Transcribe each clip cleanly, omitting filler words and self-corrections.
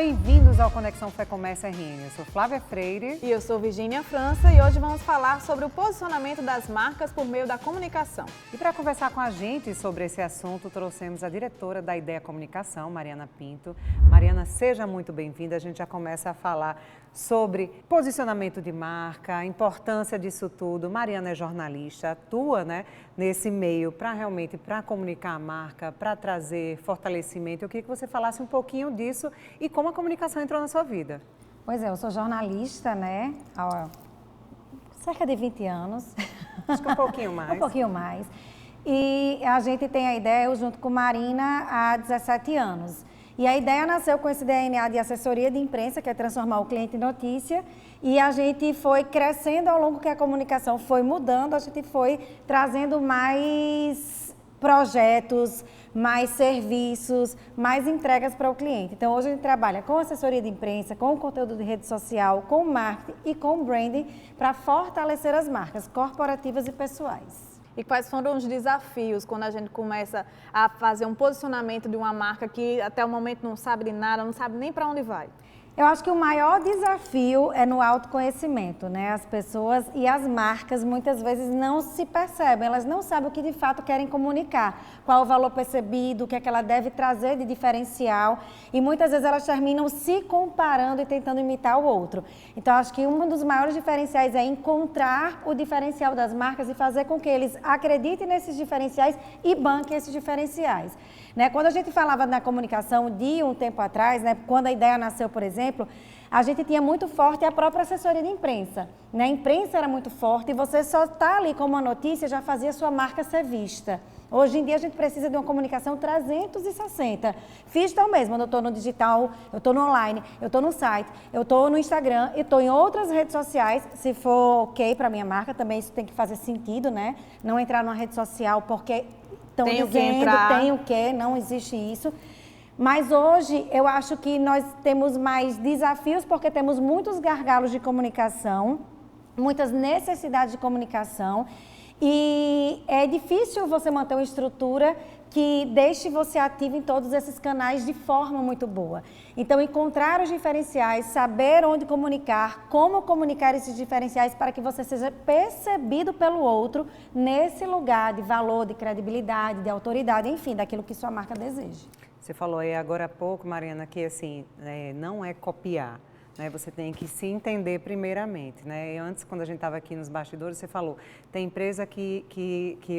bem-vindos ao Conexão Fé Comércio RN. Eu sou Flávia Freire. E eu sou Virgínia França e hoje vamos falar sobre o posicionamento das marcas por meio da comunicação. E para conversar com a gente sobre esse assunto, trouxemos a diretora da Ideia Comunicação, Mariana Pinto. Mariana, seja muito bem-vinda. A gente já começa a falar sobre posicionamento de marca, a importância disso tudo. Mariana é jornalista, atua, nesse meio para comunicar a marca, para trazer fortalecimento. Eu queria que você falasse um pouquinho disso e como a comunicação entrou na sua vida. Pois é, eu sou jornalista, há cerca de 20 anos. Acho que um pouquinho mais. Um pouquinho mais. E a gente tem a ideia, eu junto com Marina, há 17 anos. E a ideia nasceu com esse DNA de assessoria de imprensa, que é transformar o cliente em notícia. E a gente foi crescendo ao longo que a comunicação foi mudando, a gente foi trazendo mais projetos, mais serviços, mais entregas para o cliente. Então, hoje a gente trabalha com assessoria de imprensa, com conteúdo de rede social, com marketing e com branding para fortalecer as marcas corporativas e pessoais. E quais foram os desafios quando a gente começa a fazer um posicionamento de uma marca que até o momento não sabe de nada, não sabe nem para onde vai? Eu acho que o maior desafio é no autoconhecimento, As pessoas e as marcas muitas vezes não se percebem, elas não sabem o que de fato querem comunicar, qual o valor percebido, o que é que ela deve trazer de diferencial e muitas vezes elas terminam se comparando e tentando imitar o outro. Então, acho que um dos maiores diferenciais é encontrar o diferencial das marcas e fazer com que eles acreditem nesses diferenciais e banquem esses diferenciais. Quando a gente falava na comunicação de um tempo atrás, quando a ideia nasceu, por exemplo, a gente tinha muito forte a própria assessoria de imprensa. A imprensa era muito forte e você só está ali com uma notícia já fazia sua marca ser vista. Hoje em dia a gente precisa de uma comunicação 360. Digital mesmo, eu estou no digital, eu estou no online, eu estou no site, eu estou no Instagram, eu estou em outras redes sociais, se for ok para minha marca, também isso tem que fazer sentido, Não entrar numa rede social porque estão dizendo, tem o que, não existe isso. Mas hoje eu acho que nós temos mais desafios porque temos muitos gargalos de comunicação, muitas necessidades de comunicação e é difícil você manter uma estrutura que deixe você ativo em todos esses canais de forma muito boa. Então, encontrar os diferenciais, saber onde comunicar, como comunicar esses diferenciais para que você seja percebido pelo outro nesse lugar de valor, de credibilidade, de autoridade, enfim, daquilo que sua marca deseja. Você falou aí agora há pouco, Mariana, que assim, não é copiar. Você tem que se entender primeiramente. E antes, quando a gente estava aqui nos bastidores, você falou, tem empresa que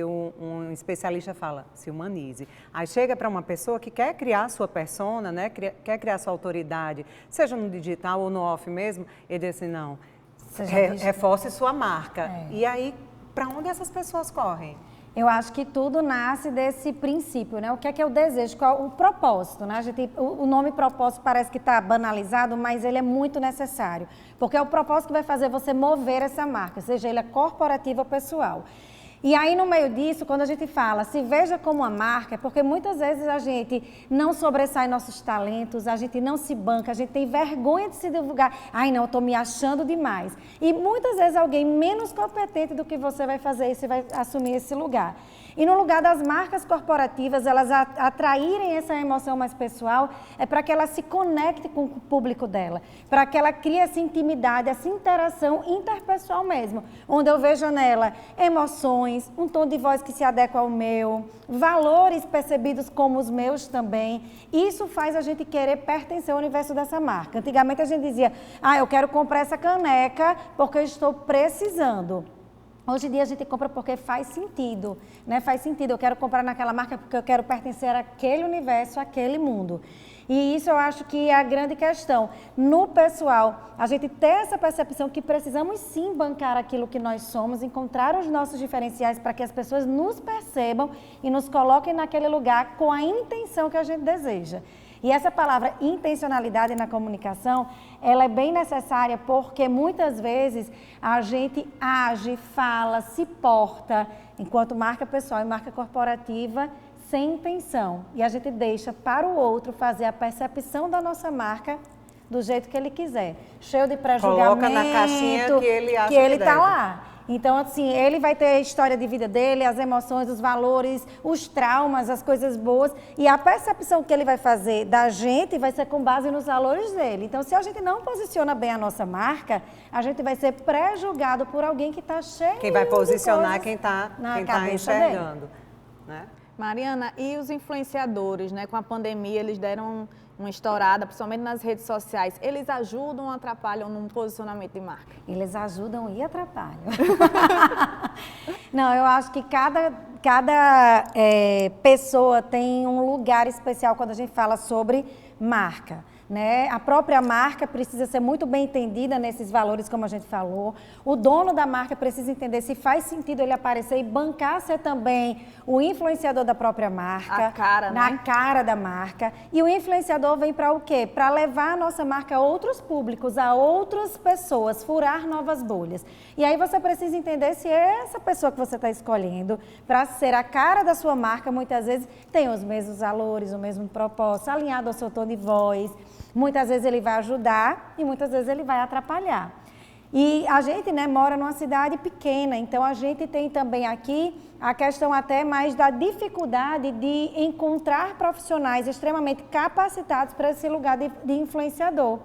um especialista fala, se humanize. Aí chega para uma pessoa que quer criar sua persona, quer criar sua autoridade, seja no digital ou no off mesmo, ele diz assim, não, reforce sua marca. E aí, para onde essas pessoas correm? Eu acho que tudo nasce desse princípio, O que é o desejo, qual o propósito, o nome propósito parece que está banalizado, mas ele é muito necessário, porque é o propósito que vai fazer você mover essa marca, seja ele corporativa ou pessoal. E aí, no meio disso, quando a gente fala, se veja como uma marca, é porque muitas vezes a gente não sobressai nossos talentos, a gente não se banca, a gente tem vergonha de se divulgar. Ai, não, eu estou me achando demais. E muitas vezes alguém menos competente do que você vai fazer isso e vai assumir esse lugar. E no lugar das marcas corporativas, elas atraírem essa emoção mais pessoal, é para que ela se conecte com o público dela, para que ela crie essa intimidade, essa interação interpessoal mesmo, onde eu vejo nela emoções, um tom de voz que se adequa ao meu, valores percebidos como os meus também. Isso faz a gente querer pertencer ao universo dessa marca. Antigamente a gente dizia, eu quero comprar essa caneca porque eu estou precisando. Hoje em dia a gente compra porque faz sentido, Faz sentido, eu quero comprar naquela marca porque eu quero pertencer àquele universo, àquele mundo. E isso eu acho que é a grande questão. No pessoal, a gente ter essa percepção que precisamos sim bancar aquilo que nós somos, encontrar os nossos diferenciais para que as pessoas nos percebam e nos coloquem naquele lugar com a intenção que a gente deseja. E essa palavra intencionalidade na comunicação, ela é bem necessária porque muitas vezes a gente age, fala, se porta, enquanto marca pessoal e marca corporativa, sem intenção. E a gente deixa para o outro fazer a percepção da nossa marca do jeito que ele quiser. Cheio de pré-julgamento. Coloca na caixinha que ele acha que ele está lá. Então, assim, ele vai ter a história de vida dele, as emoções, os valores, os traumas, as coisas boas. E a percepção que ele vai fazer da gente vai ser com base nos valores dele. Então, se a gente não posiciona bem a nossa marca, a gente vai ser pré-julgado por alguém que está cheio de Quem vai posicionar coisas quem está enxergando. Né? Mariana, e os influenciadores, né? Com a pandemia, eles deram uma estourada, principalmente nas redes sociais. Eles ajudam ou atrapalham num posicionamento de marca? Eles ajudam e atrapalham. Não, eu acho que cada pessoa tem um lugar especial quando a gente fala sobre marca. Né? A própria marca precisa ser muito bem entendida nesses valores, como a gente falou. O dono da marca precisa entender se faz sentido ele aparecer e bancar ser também o influenciador da própria marca. A cara, na cara da marca. E o influenciador vem para o quê? Para levar a nossa marca a outros públicos, a outras pessoas, furar novas bolhas. E aí você precisa entender se essa pessoa que você está escolhendo para ser a cara da sua marca, muitas vezes tem os mesmos valores, o mesmo propósito, alinhado ao seu tom de voz. Muitas vezes ele vai ajudar e muitas vezes ele vai atrapalhar. E a gente, né, mora numa cidade pequena, então a gente tem também aqui a questão até mais da dificuldade de encontrar profissionais extremamente capacitados para esse lugar de influenciador.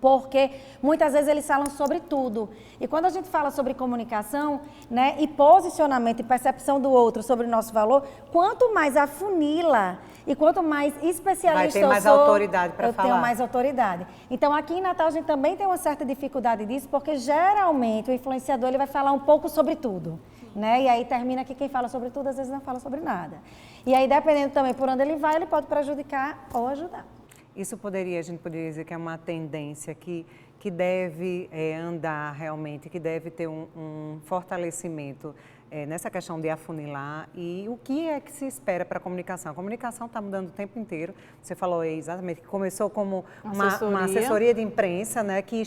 Porque muitas vezes eles falam sobre tudo. E quando a gente fala sobre comunicação, né, e posicionamento e percepção do outro sobre o nosso valor, quanto mais afunila e quanto mais especialista vai ter mais autoridade para falar. Eu tenho mais autoridade. Então aqui em Natal a gente também tem uma certa dificuldade disso, porque geralmente o influenciador ele vai falar um pouco sobre tudo. Né? E aí termina que quem fala sobre tudo às vezes não fala sobre nada. E aí dependendo também por onde ele vai, ele pode prejudicar ou ajudar. Isso a gente poderia dizer que é uma tendência que deve andar realmente, que deve ter um fortalecimento nessa questão de afunilar. E o que é que se espera para a comunicação? A comunicação está mudando o tempo inteiro. Você falou exatamente que começou como uma assessoria de imprensa, né, que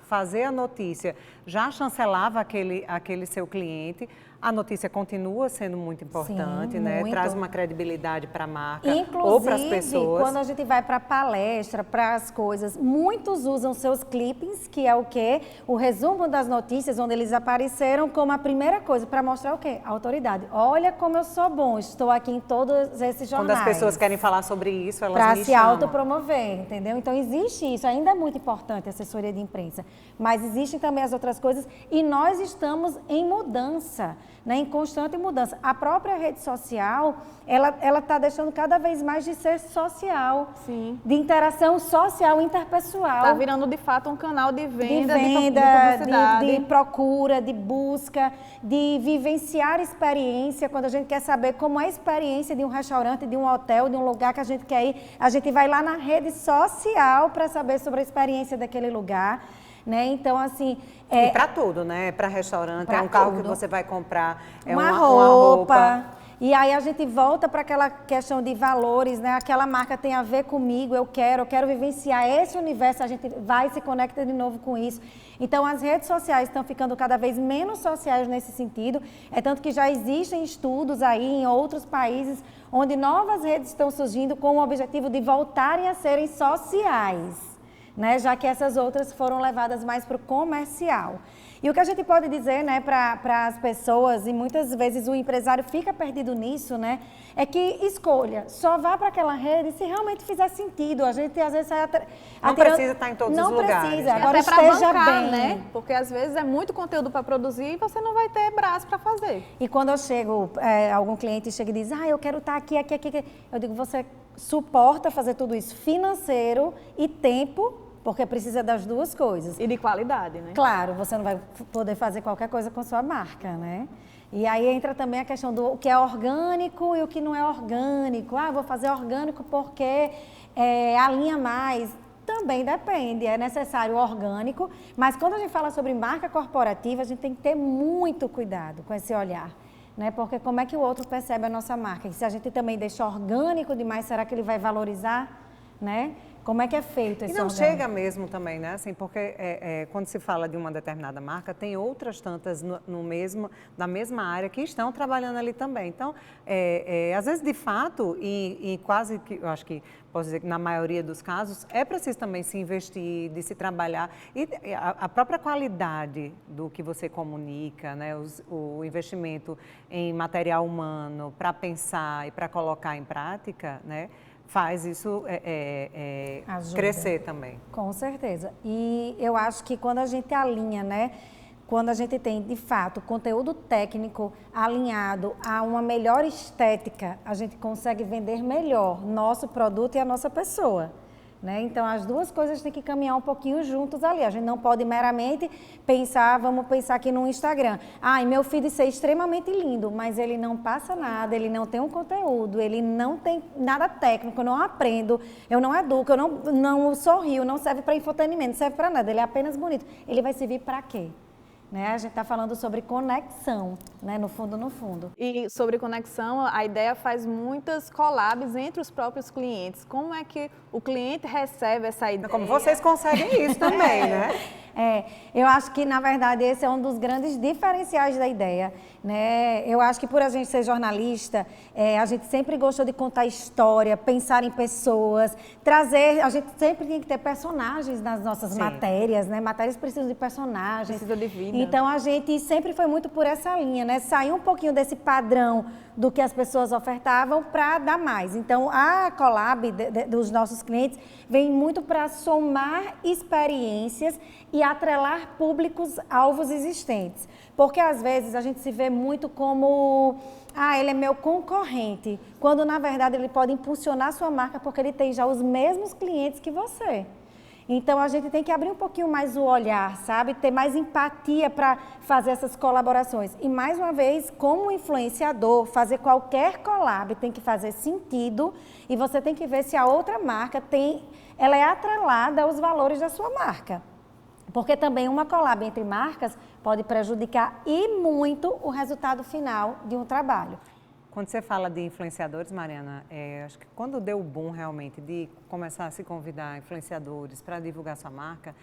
fazer a notícia já chancelava aquele seu cliente. A notícia continua sendo muito importante, sim, né? Muito. Traz uma credibilidade para a marca ou para as pessoas. Inclusive, quando a gente vai para palestra, para as coisas, muitos usam seus clippings, que é o quê? O resumo das notícias, onde eles apareceram como a primeira coisa, para mostrar o quê? A autoridade. Olha como eu sou bom, estou aqui em todos esses jornais. Quando as pessoas querem falar sobre isso, elas pra me se chamam. Autopromover, entendeu? Então existe isso, ainda é muito importante a assessoria de imprensa, mas existem também as outras coisas e nós estamos em mudança. Né, em constante mudança. A própria rede social, ela está deixando cada vez mais de ser social, sim, de interação social, interpessoal. Está virando, de fato, um canal de venda, de publicidade. De procura, de busca, de vivenciar experiência. Quando a gente quer saber como é a experiência de um restaurante, de um hotel, de um lugar que a gente quer ir, a gente vai lá na rede social para saber sobre a experiência daquele lugar. Né? Então, assim... E para tudo, né? Para restaurante, é um carro que você vai comprar, é uma roupa. E aí a gente volta para aquela questão de valores, né? Aquela marca tem a ver comigo, eu quero vivenciar esse universo, a gente vai se conecta de novo com isso. Então, as redes sociais estão ficando cada vez menos sociais nesse sentido. É tanto que já existem estudos aí em outros países onde novas redes estão surgindo com o objetivo de voltarem a serem sociais. Né, já que essas outras foram levadas mais para o comercial. E o que a gente pode dizer, né, para as pessoas, e muitas vezes o empresário fica perdido nisso, né, é que escolha, só vá para aquela rede se realmente fizer sentido. A gente às vezes sai não precisa estar em todos os lugares. Não precisa, né? agora até esteja bancar, bem. Né? Porque às vezes é muito conteúdo para produzir e você não vai ter braço para fazer. E quando eu chego, algum cliente chega e diz, eu quero estar aqui. Eu digo, você suporta fazer tudo isso financeiro e tempo, porque precisa das duas coisas. E de qualidade, né? Claro, você não vai poder fazer qualquer coisa com sua marca, né? E aí entra também a questão do que é orgânico e o que não é orgânico. Vou fazer orgânico porque alinha mais. Também depende, é necessário orgânico, mas quando a gente fala sobre marca corporativa, a gente tem que ter muito cuidado com esse olhar. Né? Porque como é que o outro percebe a nossa marca? E se a gente também deixa orgânico demais, será que ele vai valorizar? Né? Como é que é feito esse E não orgânico? chega mesmo também, né? Assim, porque quando se fala de uma determinada marca, tem outras tantas na mesma área que estão trabalhando ali também. Então, às vezes, de fato, e quase que, eu acho que posso dizer que na maioria dos casos, é preciso também se investir, de se trabalhar. E a própria qualidade do que você comunica, né? O investimento em material humano para pensar e para colocar em prática, né? Faz isso crescer também. Com certeza. E eu acho que quando a gente alinha, né? Quando a gente tem, de fato, conteúdo técnico alinhado a uma melhor estética, a gente consegue vender melhor nosso produto e a nossa pessoa. Né? Então, as duas coisas têm que caminhar um pouquinho juntos ali. A gente não pode meramente pensar, vamos pensar aqui no Instagram. E meu feed ser extremamente lindo, mas ele não passa nada, ele não tem um conteúdo, ele não tem nada técnico, eu não aprendo, eu não educo, eu não sorrio, não serve para entretenimento, não serve para nada, ele é apenas bonito. Ele vai servir para quê? Né? A gente está falando sobre conexão, né? No fundo. E sobre conexão, a ideia faz muitas collabs entre os próprios clientes. Como é que o cliente recebe essa ideia? Como vocês conseguem isso também, né? Eu acho que, na verdade, esse é um dos grandes diferenciais da ideia. Né? Eu acho que por a gente ser jornalista, a gente sempre gostou de contar história, pensar em pessoas, trazer... A gente sempre tem que ter personagens nas nossas matérias, né? Matérias precisam de personagens. Precisa de vida. Então, a gente sempre foi muito por essa linha, né? Sair um pouquinho desse padrão do que as pessoas ofertavam para dar mais. Então, a collab dos nossos clientes vem muito para somar experiências e atrelar públicos-alvos existentes. Porque, às vezes, a gente se vê muito como, ele é meu concorrente, quando, na verdade, ele pode impulsionar sua marca porque ele tem já os mesmos clientes que você. Então, a gente tem que abrir um pouquinho mais o olhar, sabe? Ter mais empatia para fazer essas colaborações. E, mais uma vez, como influenciador, fazer qualquer collab tem que fazer sentido e você tem que ver se a outra marca ela é atrelada aos valores da sua marca. Porque também uma collab entre marcas pode prejudicar e muito o resultado final de um trabalho. Quando você fala de influenciadores, Mariana, acho que quando deu o boom realmente de começar a se convidar influenciadores para divulgar sua marca,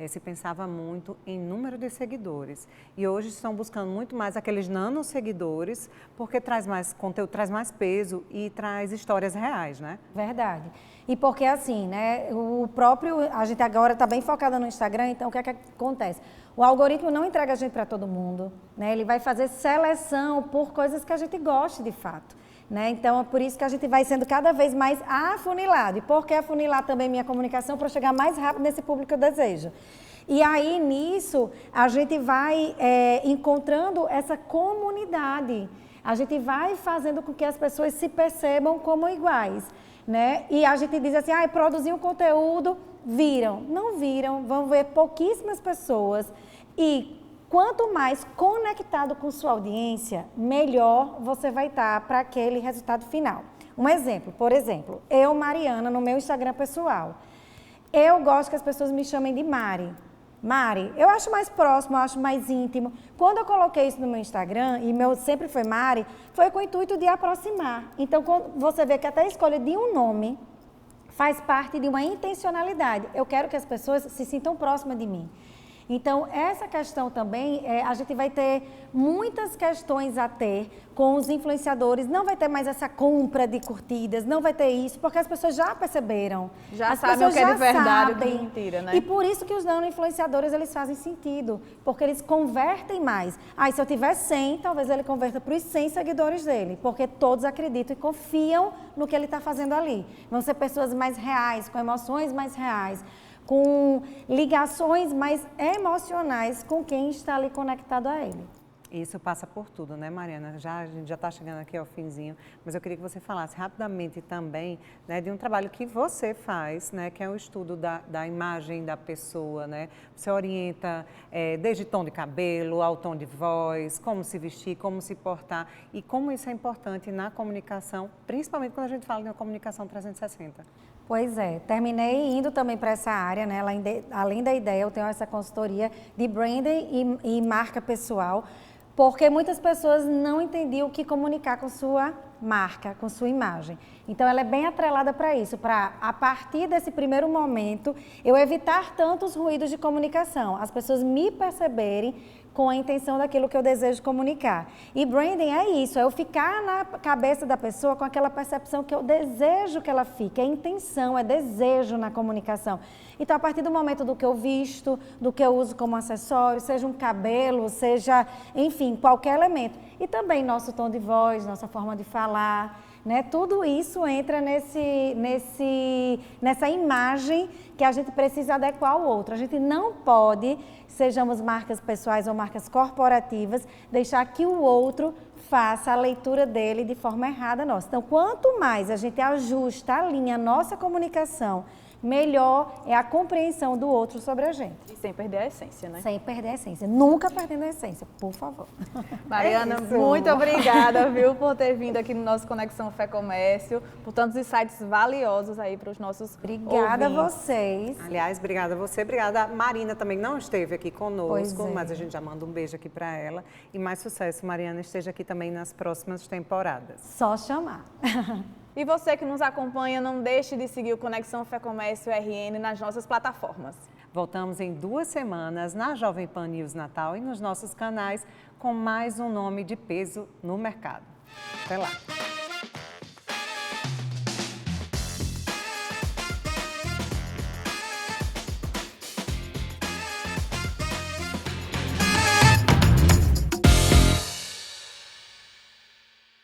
se pensava muito em número de seguidores. E hoje estão buscando muito mais aqueles nano-seguidores, porque traz mais conteúdo, traz mais peso e traz histórias reais, né? Verdade. E porque assim, né, a gente agora está bem focada no Instagram, então o que é que acontece? O algoritmo não entrega a gente para todo mundo, né? Ele vai fazer seleção por coisas que a gente goste de fato. Né? Então, é por isso que a gente vai sendo cada vez mais afunilado. E por que afunilar também minha comunicação? Para chegar mais rápido nesse público que eu desejo. E aí, nisso, a gente vai encontrando essa comunidade. A gente vai fazendo com que as pessoas se percebam como iguais. Né? E a gente diz assim, produzir um conteúdo, viram. Não viram, vão ver pouquíssimas pessoas. E quanto mais conectado com sua audiência, melhor você vai estar para aquele resultado final. Um exemplo, por exemplo, eu, Mariana, no meu Instagram pessoal, eu gosto que as pessoas me chamem de Mari. Mari, eu acho mais próximo, eu acho mais íntimo. Quando eu coloquei isso no meu Instagram, e meu sempre foi Mari, foi com o intuito de aproximar. Então, quando você vê que até a escolha de um nome faz parte de uma intencionalidade. Eu quero que as pessoas se sintam próximas de mim. Então, essa questão também, a gente vai ter muitas questões a ter com os influenciadores. Não vai ter mais essa compra de curtidas, não vai ter isso, porque as pessoas já perceberam. Já sabem o que é de verdade e o que é de mentira, né? E por isso que os nano-influenciadores, eles fazem sentido, porque eles convertem mais. Se eu tiver 100, talvez ele converta para os 100 seguidores dele, porque todos acreditam e confiam no que ele está fazendo ali. Vão ser pessoas mais reais, com emoções mais reais, com ligações mais emocionais com quem está ali conectado a ele. Isso passa por tudo, né, Mariana? A gente já está chegando aqui ao finzinho, mas eu queria que você falasse rapidamente também, né, de um trabalho que você faz, né, que é o estudo da imagem da pessoa, né? Você orienta desde tom de cabelo ao tom de voz, como se vestir, como se portar e como isso é importante na comunicação, principalmente quando a gente fala de uma comunicação 360. Pois é, terminei indo também para essa área, né? Além da ideia, eu tenho essa consultoria de branding e marca pessoal, porque muitas pessoas não entendiam o que comunicar com sua marca, com sua imagem. Então, ela é bem atrelada para isso, para, a partir desse primeiro momento, eu evitar tantos ruídos de comunicação, as pessoas me perceberem com a intenção daquilo que eu desejo comunicar. E branding é isso, é eu ficar na cabeça da pessoa com aquela percepção que eu desejo que ela fique, é intenção, é desejo na comunicação. Então, a partir do momento do que eu visto, do que eu uso como acessório, seja um cabelo, seja, enfim, qualquer elemento. E também nosso tom de voz, nossa forma de falar, né? Tudo isso entra nessa imagem que a gente precisa adequar ao outro. A gente não pode, sejamos marcas pessoais ou marcas corporativas, deixar que o outro faça a leitura dele de forma errada nossa. Então, quanto mais a gente ajusta, alinha a nossa comunicação, melhor é a compreensão do outro sobre a gente. E sem perder a essência, né? Sem perder a essência. Nunca perdendo a essência, por favor. Mariana, muito obrigada, viu, por ter vindo aqui no nosso Conexão Fé Comércio, por tantos insights valiosos aí para os nossos Obrigada ouvintes. a vocês. Aliás, obrigada a você, obrigada a Marina também não esteve aqui conosco, Pois é. mas a gente já manda um beijo aqui para ela. E mais sucesso, Mariana, esteja aqui também nas próximas temporadas. Só chamar. E você que nos acompanha, não deixe de seguir o Conexão Fé Comércio RN nas nossas plataformas. Voltamos em 2 semanas na Jovem Pan News Natal e nos nossos canais com mais um nome de peso no mercado. Até lá!